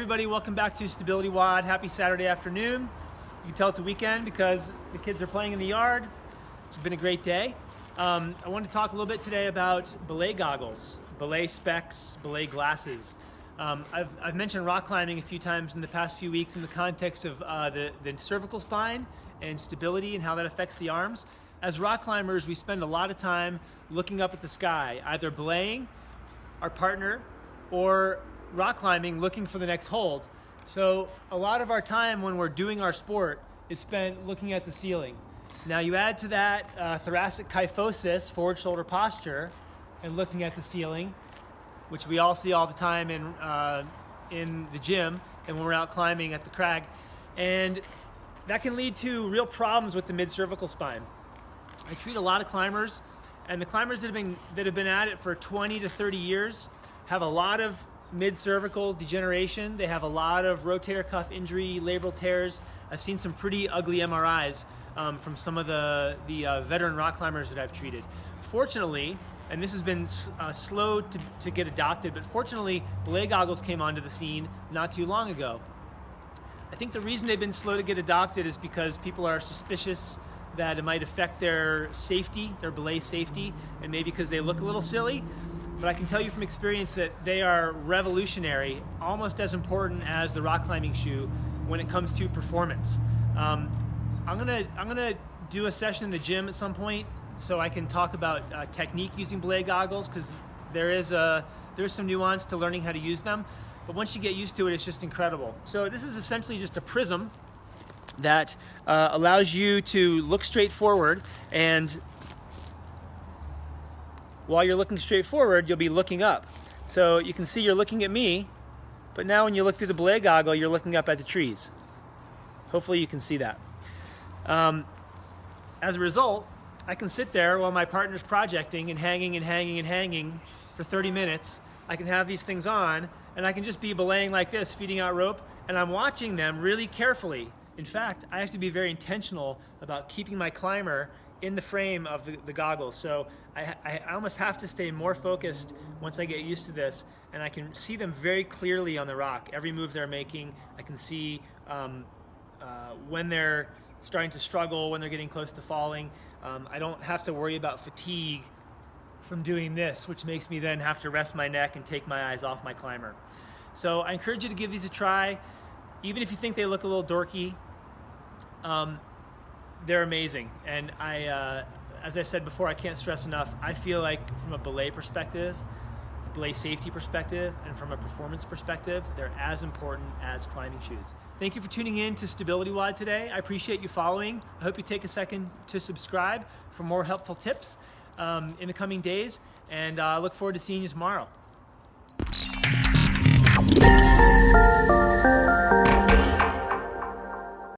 everybody, welcome back to StabilityWOD. Happy Saturday afternoon. You can tell it's a weekend because the kids are playing in the yard. It's been a great day. I want to talk a little bit today about Belay goggles, Belay specs, Belay glasses. I've mentioned rock climbing a few times in the past few weeks in the context of the cervical spine and stability and how that affects the arms. As rock climbers, we spend a lot of time looking up at the sky, either belaying our partner or rock climbing looking for the next hold. So a lot of our time when we're doing our sport is spent looking at the ceiling. Now you add to that thoracic kyphosis, forward shoulder posture, and looking at the ceiling, which we all see all the time in the gym and when we're out climbing at the crag. And that can lead to real problems with the mid-cervical spine. I treat a lot of climbers, and the climbers that have been at it for 20 to 30 years have a lot of mid-cervical degeneration. They have a lot of rotator cuff injury, labral tears. I've seen some pretty ugly MRIs from some of the veteran rock climbers that I've treated. Fortunately, and this has been slow to get adopted, but fortunately, Belay goggles came onto the scene not too long ago. I think the reason they've been slow to get adopted is because people are suspicious that it might affect their safety, their belay safety, and maybe because they look a little silly. But I can tell you from experience that they are revolutionary, almost as important as the rock climbing shoe when it comes to performance. I'm gonna do a session in the gym at some point so I can talk about technique using Belay goggles, because there's some nuance to learning how to use them. But once you get used to it, it's just incredible. So this is essentially just a prism that allows you to look straight forward, and while you're looking straight forward, you'll be looking up. So you can see you're looking at me, but now when you look through the Belay goggle, you're looking up at the trees. Hopefully you can see that. As a result, I can sit there while my partner's projecting and hanging and hanging and hanging for 30 minutes. I can have these things on, and I can just be belaying like this, feeding out rope, and I'm watching them really carefully. In fact, I have to be very intentional about keeping my climber in the frame of the goggles. So I almost have to stay more focused once I get used to this, and I can see them very clearly on the rock. Every move they're making, I can see when they're starting to struggle, when they're getting close to falling. I don't have to worry about fatigue from doing this, which makes me then have to rest my neck and take my eyes off my climber. So I encourage you to give these a try. Even if you think they look a little dorky, they're amazing. And as I said before, I can't stress enough, I feel like from a belay perspective, a belay safety perspective, and from a performance perspective, they're as important as climbing shoes. Thank you for tuning in to StabilityWOD today. I appreciate you following. I hope you take a second to subscribe for more helpful tips in the coming days, and I look forward to seeing you tomorrow.